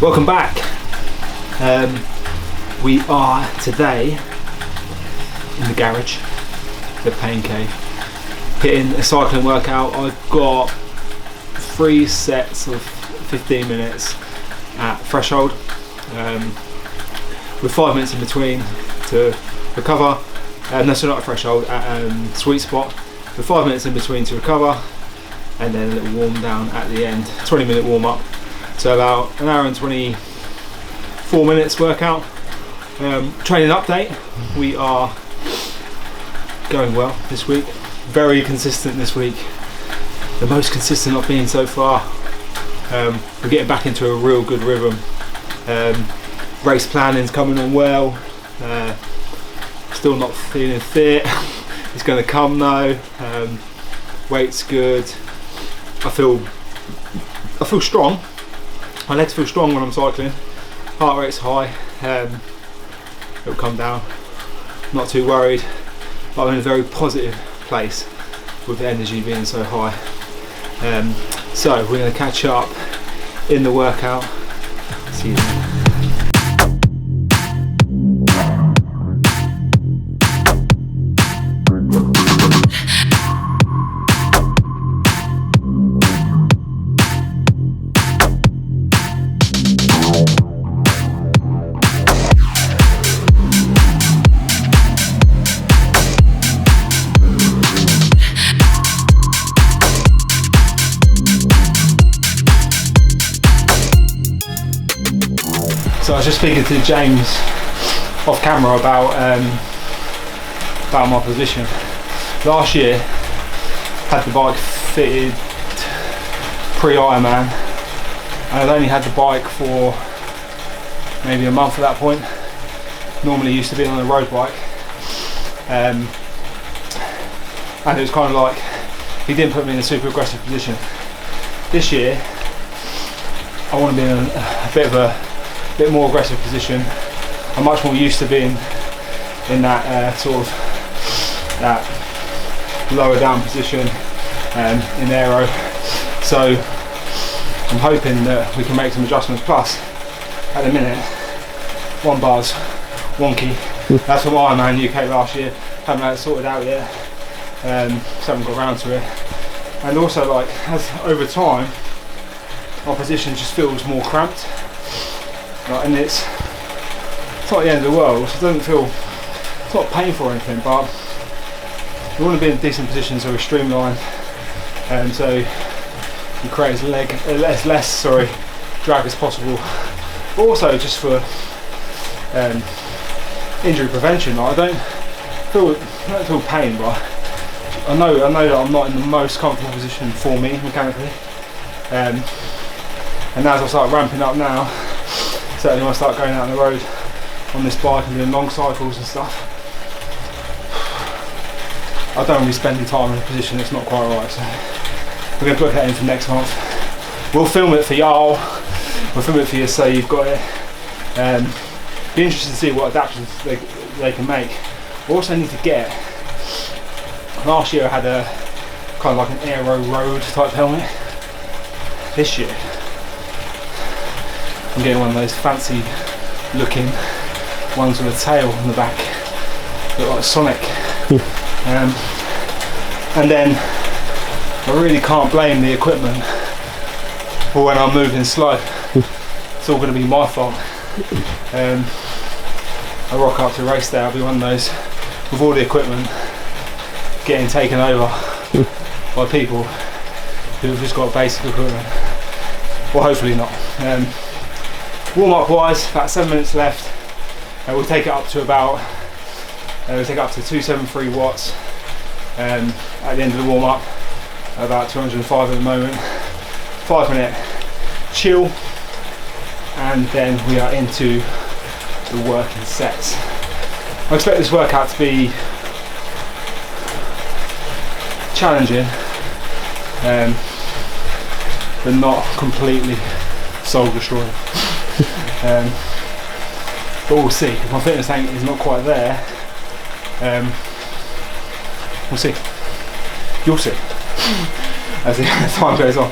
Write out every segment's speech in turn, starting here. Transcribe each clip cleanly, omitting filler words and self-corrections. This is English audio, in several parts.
Welcome back. We are today in the garage, the pain cave, hitting a cycling workout. I've got 3 sets of 15 minutes at threshold, with 5 minutes in between to recover. No, so not a threshold, at sweet spot, with 5 minutes in between to recover, and then a little warm down at the end, 20-minute warm up. So about an hour and 24 minutes workout. Training update, we are going well this week, very consistent this week, the most consistent I've been so far. We're getting back into a real good rhythm. Race planning's coming on well. Still not feeling fit. It's going to come though. Weight's good. I feel strong. My legs feel strong when I'm cycling. Heart rate's high. It'll come down. Not too worried. But I'm in a very positive place with the energy being so high. So we're going to catch up in the workout. See you then. So I was just speaking to James off camera about my position. Last year, had the bike fitted pre-Ironman, and I'd only had the bike for maybe a month at that point. Normally used to be on a road bike, and it was kind of like he didn't put me in a super aggressive position. This year, I want to be in a bit more aggressive position. I'm much more used to being in that sort of that lower down position in aero. So I'm hoping that we can make some adjustments. Plus, at the minute, one bar's wonky. That's from Ironman UK last year. Haven't had it sorted out yet. So haven't got around to it. And also, like, as over time, our position just feels more cramped. Right, and it's not the end of the world. It doesn't feel, it's not painful or anything, but we want to be in a decent position so we're streamlined, and so you create as less drag as possible. But also just for injury prevention. Like, I don't feel pain, but I know that I'm not in the most comfortable position for me mechanically. And as I start ramping up now, certainly when I start going out on the road on this bike and doing long cycles and stuff, I don't want to be spending time in a position that's not quite right. So we're going to put that in for next month. We'll film it for y'all. We'll film it for you so you've got it. Be interested to see what adaptations they can make. We also need to get, last year I had a kind of like an aero road type helmet. This year I'm getting one of those fancy looking ones with a tail on the back, look like Sonic. And then I really can't blame the equipment for when I'm moving slow. It's all going to be my fault. I rock up to race day, I'll be one of those with all the equipment getting taken over by people who've just got basic equipment. Well, hopefully not. Warm up wise, about 7 minutes left. We'll take it up to about 273 watts at the end of the warm up, about 205 at the moment. 5 minute chill, and then we are into the working sets. I expect this workout to be challenging, but not completely soul destroying. But we'll see. If my fitness tank is not quite there, we'll see. You'll see as the time goes on.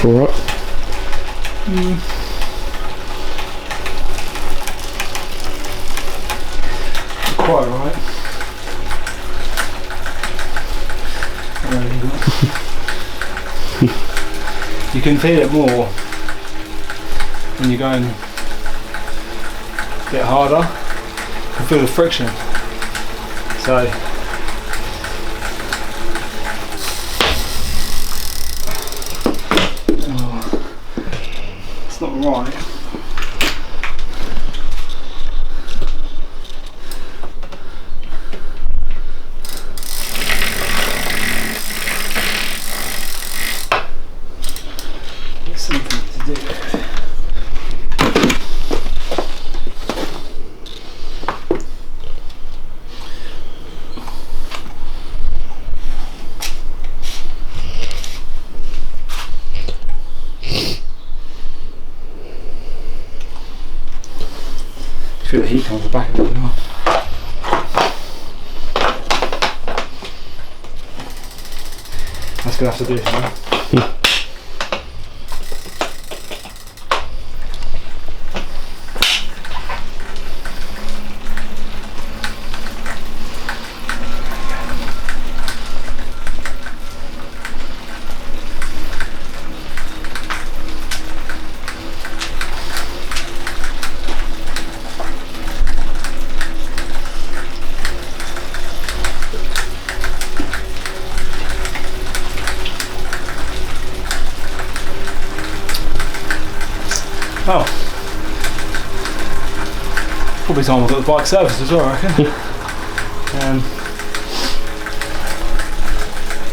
Alright. Quite alright. You can feel it more when you go and get harder. You can feel the friction. So it's not right. It's something to do. Feel the heat comes back a bit as well. That's gonna have to do it now. Oh, probably time I've got the bike serviced as well, I reckon.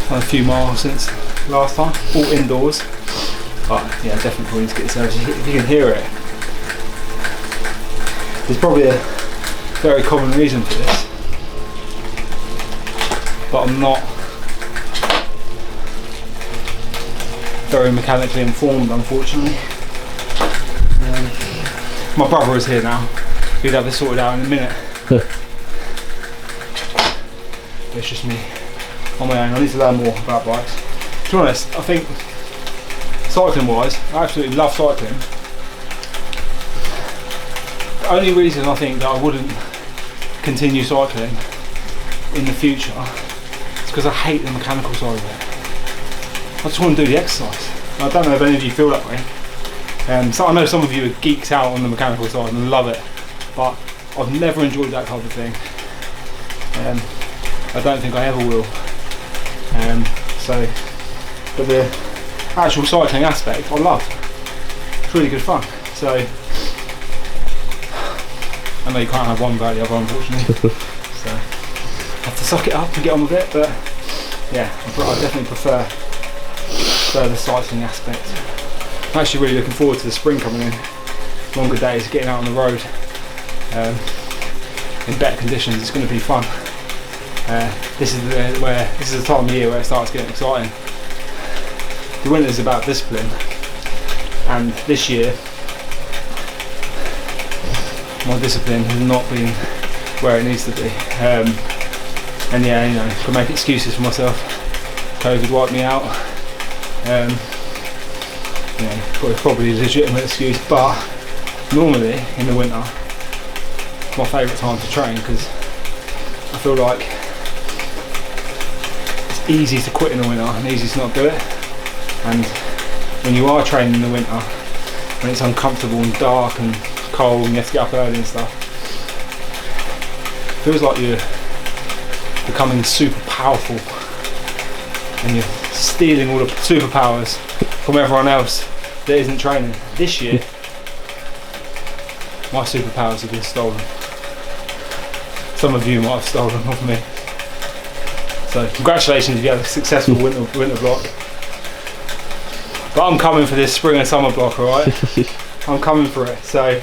A few miles since last time, all indoors, but yeah, definitely probably need to get it serviced. If you can hear it, there's probably a very common reason for this, but I'm not very mechanically informed, unfortunately. My brother is here now. He'd have this sorted out in a minute. It's just me on my own. I need to learn more about bikes. To be honest, I think cycling wise, I absolutely love cycling. The only reason I think that I wouldn't continue cycling in the future is because I hate the mechanical side of it. I just want to do the exercise. I don't know if any of you feel that way. So I know some of you are geeks out on the mechanical side and love it, but I've never enjoyed that type of thing. I don't think I ever will. But the actual cycling aspect I love. It's really good fun. So I know you can't have one without the other, unfortunately. So I have to suck it up and get on with it. But yeah, I definitely prefer the cycling aspect. I'm actually really looking forward to the spring coming in. Longer days, getting out on the road in better conditions. It's going to be fun. This is the time of year where it starts getting exciting. The winter is about discipline, and this year my discipline has not been where it needs to be. And yeah, you know, I can make excuses for myself. COVID wiped me out. You know, probably a legitimate excuse, but normally in the winter it's my favourite time to train because I feel like it's easy to quit in the winter and easy to not do it. And when you are training in the winter, when it's uncomfortable and dark and cold and you have to get up early and stuff, it feels like you're becoming super powerful and you're stealing all the superpowers from everyone else that isn't training. This year, my superpowers have been stolen. Some of you might have stolen them off me. So congratulations if you had a successful winter block. But I'm coming for this spring and summer block, alright? I'm coming for it. So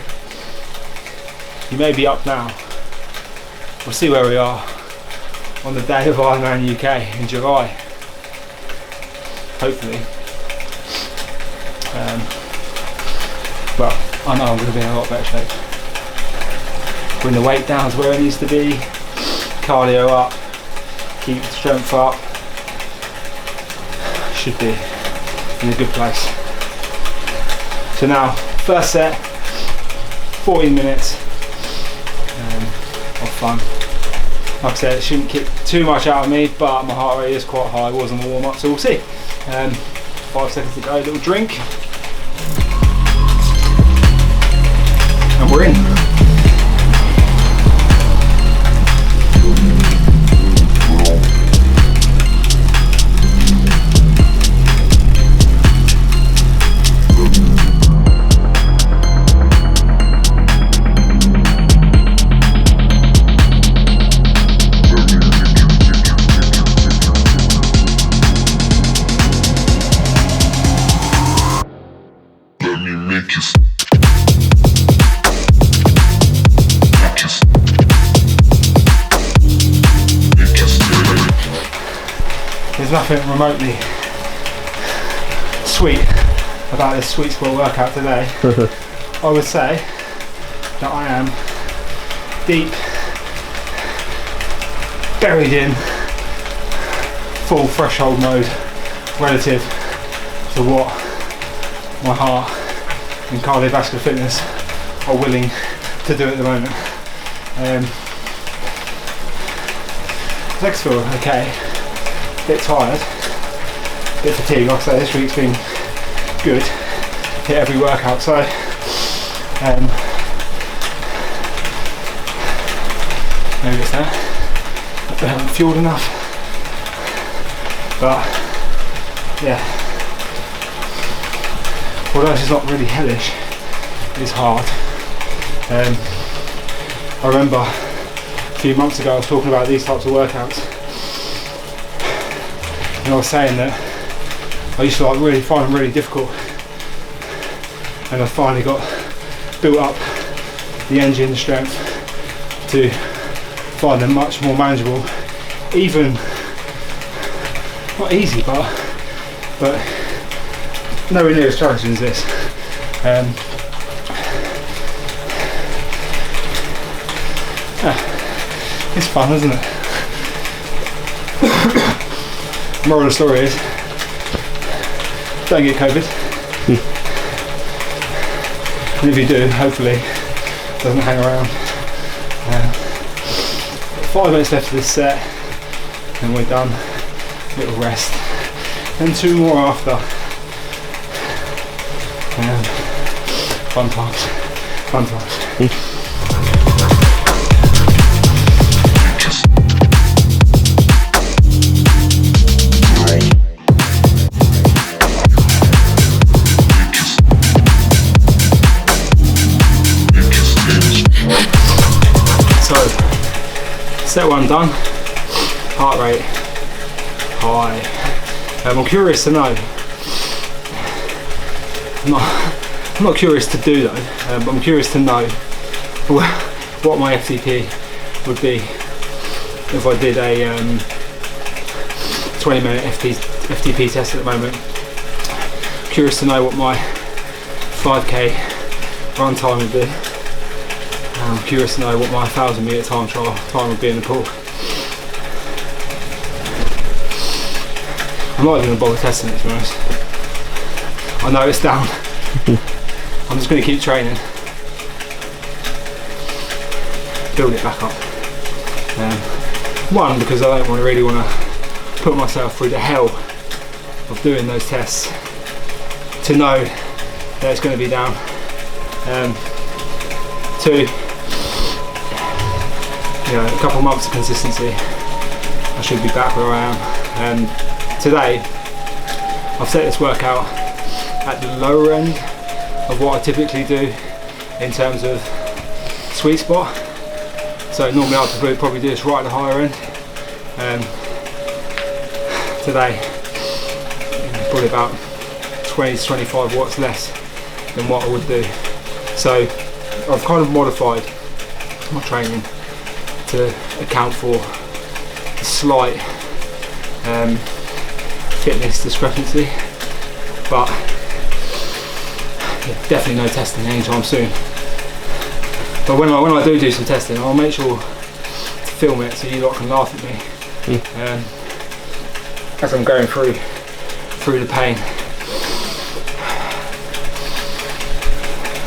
you may be up now. We'll see where we are on the day of Ironman UK in July. Hopefully. Well, I know I'm going to be in a lot better shape. Bring the weight down to where it needs to be, cardio up, keep the strength up. Should be in a good place. So now, first set, 14 minutes of fun. Like I said, it shouldn't kick too much out of me, but my heart rate is quite high. It was on the warm up, so we'll see. 5 seconds to go, little drink. And we're in. There's nothing remotely sweet about this sweet spot workout today. I would say that I am deep, buried in full threshold mode relative to what my heart and cardiovascular fitness are willing to do at the moment. Legs feel okay. Bit tired, bit fatigued. Like I say, this week's been good. Hit every workout, so maybe it's that I haven't fueled enough. But yeah, although it's not really hellish, it's hard. I remember a few months ago I was talking about these types of workouts. And I was saying that I used to really find them really difficult, and I finally got built up the energy and the strength to find them much more manageable, even not easy, but nowhere near as challenging as this. It's fun, isn't it? Moral of the story is, don't get COVID. And if you do, hopefully it doesn't hang around. 5 minutes left of this set and we're done. Little rest. And 2 more after. Fun times. Fun times. Set 1 done, heart rate high. I'm curious to know, I'm not curious to do though, but I'm curious to know what my FTP would be if I did a 20-minute FTP test at the moment. Curious to know what my 5k run time would be. I'm curious to know what my 1,000 metre time trial time would be in the pool. I'm not even going to bother testing it, to be honest. I know it's down. I'm just going to keep training. Build it back up. One, because I don't really want to put myself through the hell of doing those tests to know that it's going to be down. 2, a couple of months of consistency, I should be back where I am. Today, I've set this workout at the lower end of what I typically do in terms of sweet spot. So normally I'd probably do this right at the higher end. Today, probably about 20 to 25 watts less than what I would do. So I've kind of modified my training to account for a slight fitness discrepancy, but yeah, definitely no testing anytime soon. But when I do some testing, I'll make sure to film it so you lot can laugh at me as I'm going through the pain.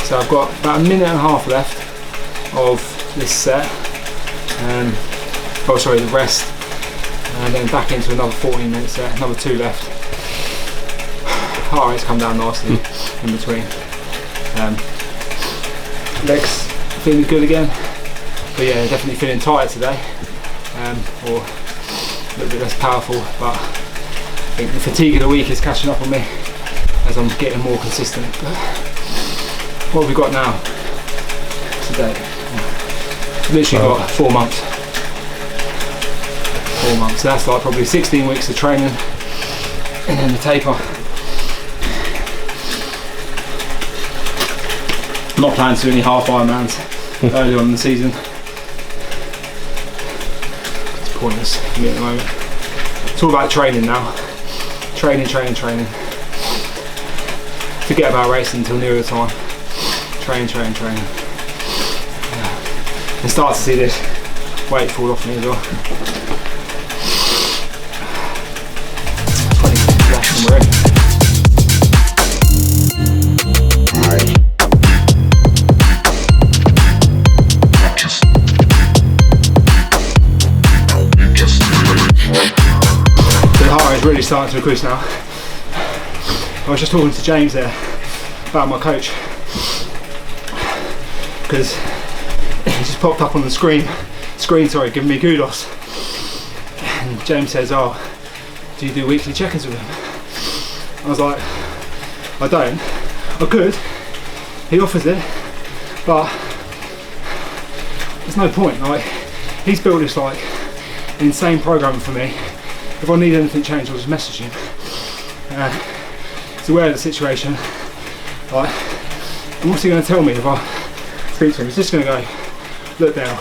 So I've got about a minute and a half left of this set. Oh sorry, the rest. And then back into another 14-minute set, another 2 left. Heart rate's come down nicely in between. Legs feeling good again. But yeah, definitely feeling tired today. Or a little bit less powerful, but I think the fatigue of the week is catching up on me as I'm getting more consistent. But what have we got now? Today. Literally got 4 months. 4 months. So that's like probably 16 weeks of training and then the taper. Not planning to do any half Ironmans early on in the season. It's pointless for me at the moment. It's all about training now. Training. Forget about racing until nearer the time. Train. Yeah. And start to see this weight fall off me as well. 20 minutes left and we're in. Really starting to increase now. I was just talking to James there about my coach because he just popped up on the screen, giving me kudos. And James says, "Oh, do you do weekly check-ins with him?" I was like, "I don't. I could. He offers it, but there's no point. Like, he's built this like insane program for me. If I need anything changed, I'll just message him. He's aware of the situation. Like, and what's he going to tell me if I speak to him? He's just going to go, look Dale,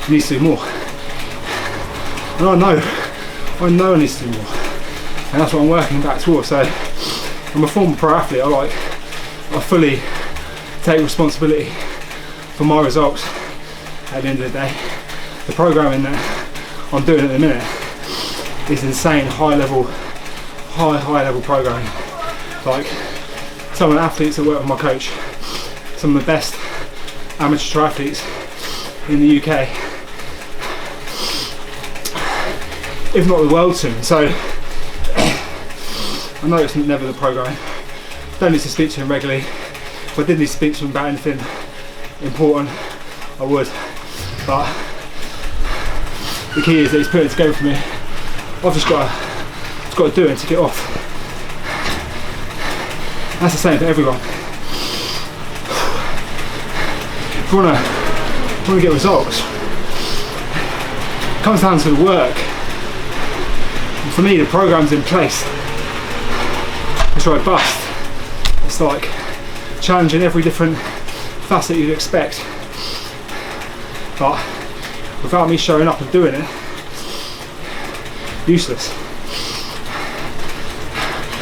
he needs to do more. And I know I need to do more. And that's what I'm working back towards. So I'm a former pro athlete. I fully take responsibility for my results at the end of the day. The programming that I'm doing at the minute is insane, high level programming. Like, some of the athletes that work with my coach, some of the best amateur triathletes in the UK, if not the world soon. So I know it's never the programming. Don't need to speak to him regularly. If I did need to speak to him about anything important, I would. But the key is that he's putting it together for me. I've just got to do it and tick it off. That's the same for everyone. If you want to get results, it comes down to the work. And for me, the program's in place. It's robust. It's like challenging every different facet you'd expect. But without me showing up and doing it, useless.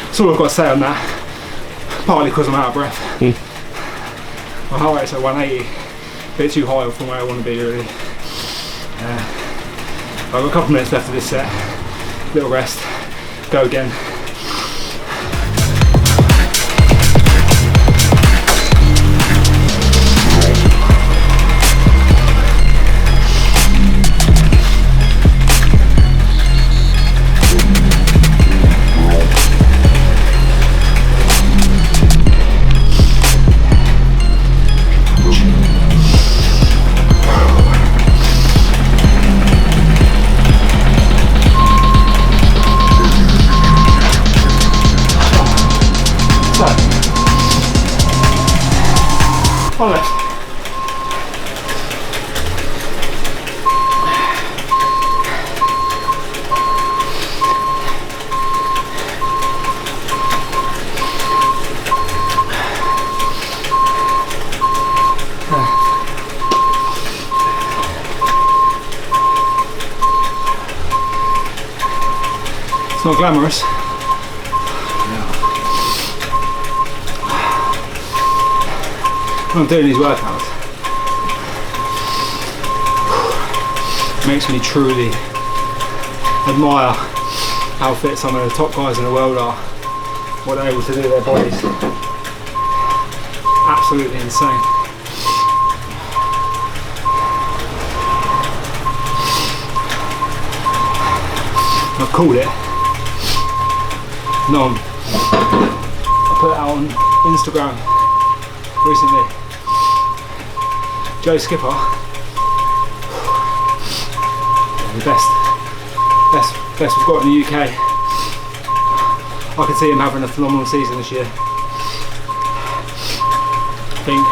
That's all I've got to say on that. Partly because I'm out of breath. My heart rate's at 180, a bit too high from where I want to be really. I've got a couple of minutes left of this set, little rest, go again. Honest. It's not glamorous. When I'm doing these workouts, it makes me truly admire how fit some of the top guys in the world are, what they're able to do with their bodies. absolutely insane. I've called it. No, I put it out on Instagram recently. Joe Skipper, the best we've got in the UK. I can see him having a phenomenal season this year. I think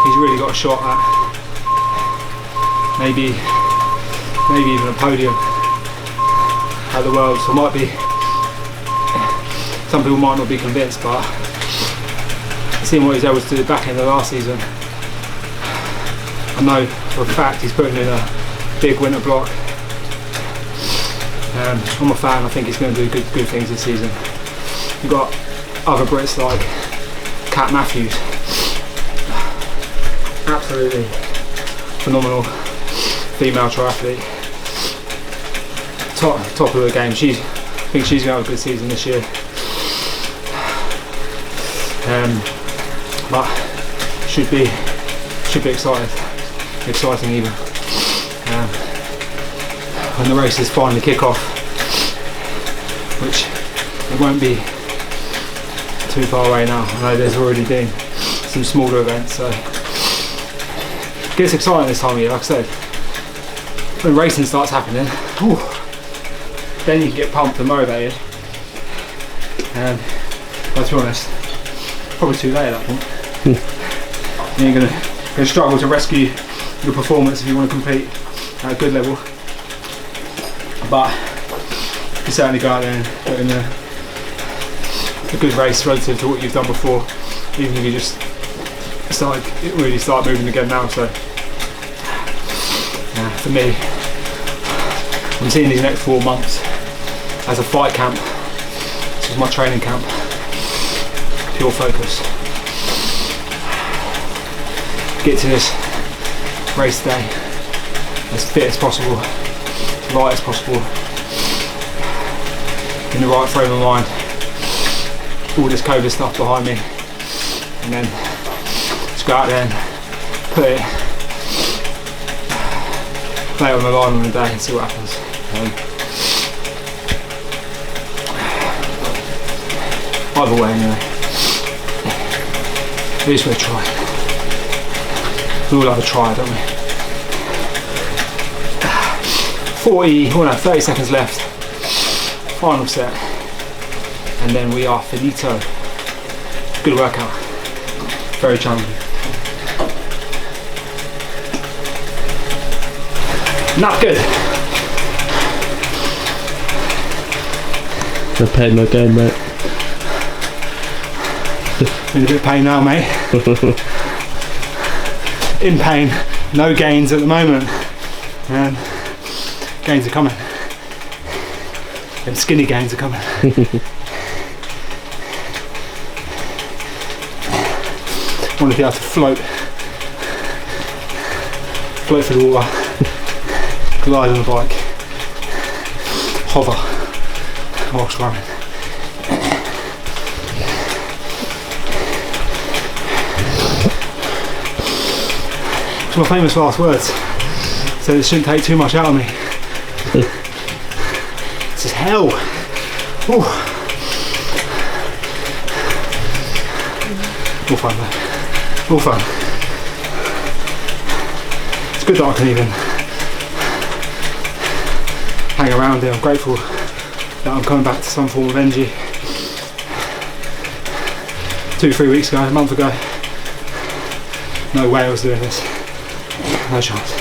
he's really got a shot at maybe even a podium at the World. So might be, some people might not be convinced, but seeing what he's able to do back in the last season, I know for a fact he's putting in a big winter block. I'm a fan. I think he's going to do good things this season. You've got other Brits like Cat Matthews, absolutely phenomenal female triathlete, top of the game. I think she's going to have a good season this year. But should be exciting even. When the races finally kick off, which it won't be too far away now. I know there's already been some smaller events, so it gets exciting this time of year. Like I said, when racing starts happening, then you can get pumped and motivated. But to be honest, probably too late at that point. You're going to struggle to rescue your performance if you want to compete at a good level. But you certainly go out there and put in a good race relative to what you've done before, even if you just really start moving again now. So for me, I'm seeing these next 4 months as a fight camp. This is my training camp, pure focus. Get to this race day as fit as possible, as light as possible, in the right frame of mind, all this COVID stuff behind me, and then just go out there and put it, play it on the line on the day and see what happens. Either way anyway, at least we're trying. We all have a try, don't we? 30 seconds left, final set, and then we are finito. Good workout, very challenging. Not good. No pain, no gain, mate. In a bit of pain now, mate. In pain, no gains at the moment. And gains are coming. Them skinny gains are coming. I want to be able to float through the water, glide on the bike, hover whilst running. It's my famous last words, so it shouldn't take too much out of me. This is hell. Ooh. All fun though. All fun. It's good that I can even hang around here. I'm grateful that I'm coming back to some form of energy. 2-3 weeks ago, a month ago, no way I was doing this. No chance.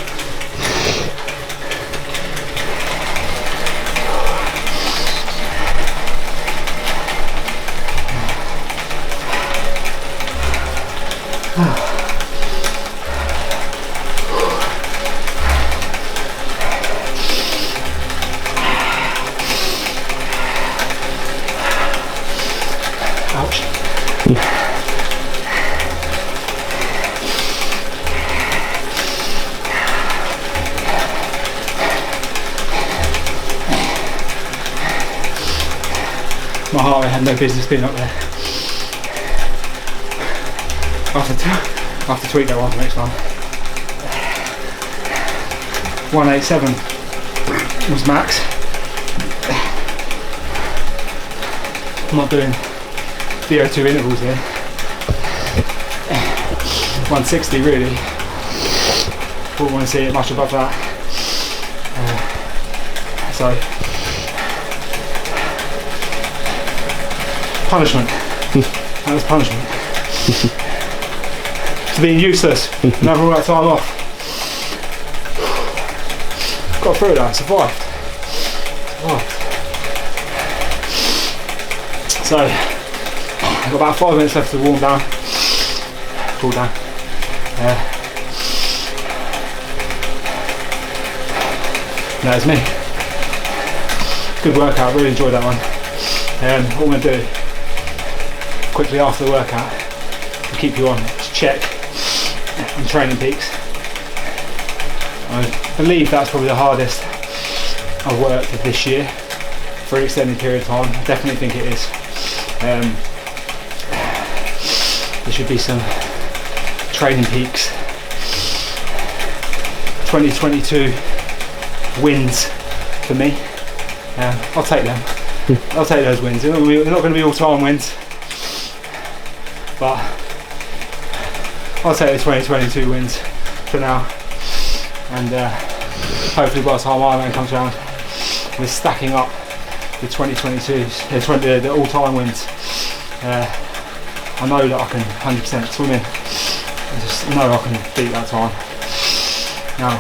Ouch. My heart rate had no business being up there. I'll have to tweak that one for next time. 187 was max. I'm not doing VO2 intervals here. 160 really. Wouldn't want to see it much above that. So punishment. That was punishment. For being useless and having all that time off. Got through that, survived. So I've got about 5 minutes left to warm down. Cool down. That's me. Good workout, really enjoyed that one. What I'm going to do quickly after the workout to keep you on, to check on Training Peaks. I believe that's probably the hardest I've worked this year for an extended period of time. I definitely think it is. There should be some Training Peaks 2022 wins for me. I'll take them. I'll take those wins. They're not going to be all-time wins, but I'll take the 2022 wins for now. And hopefully by the time Ironman comes around, we're stacking up the 2022s, the all-time wins. I know that I can 100% swim in. I just know I can beat that time. Now,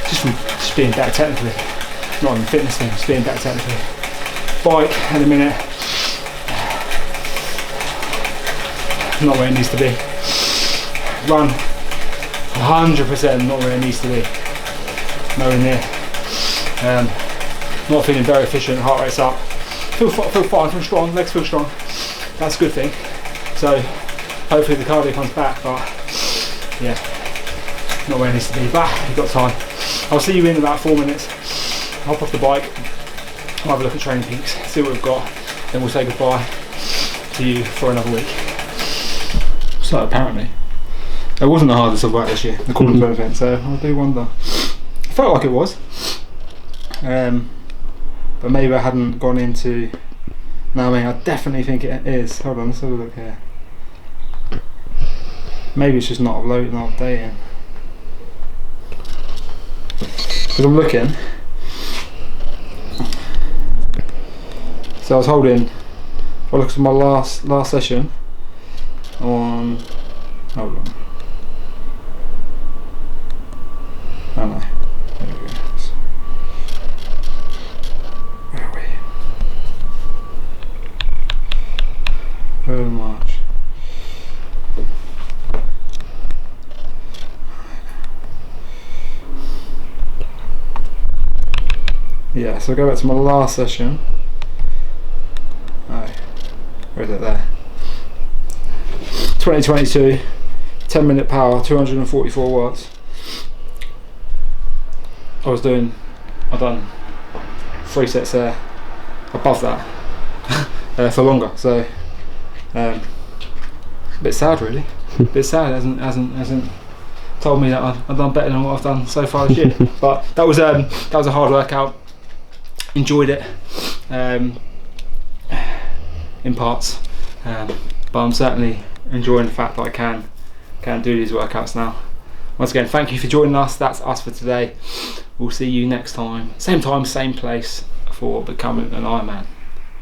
just from being better technically, not even fitness thing, just being better technically. Bike at the minute, not where it needs to be. Run, 100% not where it needs to be. Nowhere near. Not feeling very efficient, heart rate's up. Feel fine, feel strong, legs feel strong. That's a good thing. So hopefully the cardio comes back, but yeah, not where it needs to be. But you've got time. I'll see you in about 4 minutes. Hop off the bike, I'll have a look at Training Peaks, see what we've got, then we'll say goodbye to you for another week. So apparently, it wasn't the hardest I've worked this year, according to event, so I do wonder. I felt like it was, but maybe I hadn't gone into. No, I mean, I definitely think it is. Hold on, let's have a look here. Maybe it's just not uploading, not updating. Because I'm looking. So I was holding. If I look at my last session on. Hold on. Oh no. There we go. Where are we? 3rd of March. Yeah, so I'll go back to my last session. Oh, where is it there? 2022, 10-minute power, 244 watts. I've done 3 sets there, above that, for longer. So, a bit sad really. A bit sad. Hasn't told me that I've done better than what I've done so far this year. But that was a hard workout. Enjoyed it, in parts, but I'm certainly enjoying the fact that I can do these workouts now. Once again, thank you for joining us. That's us for today. We'll see you next time, same place for becoming an Ironman.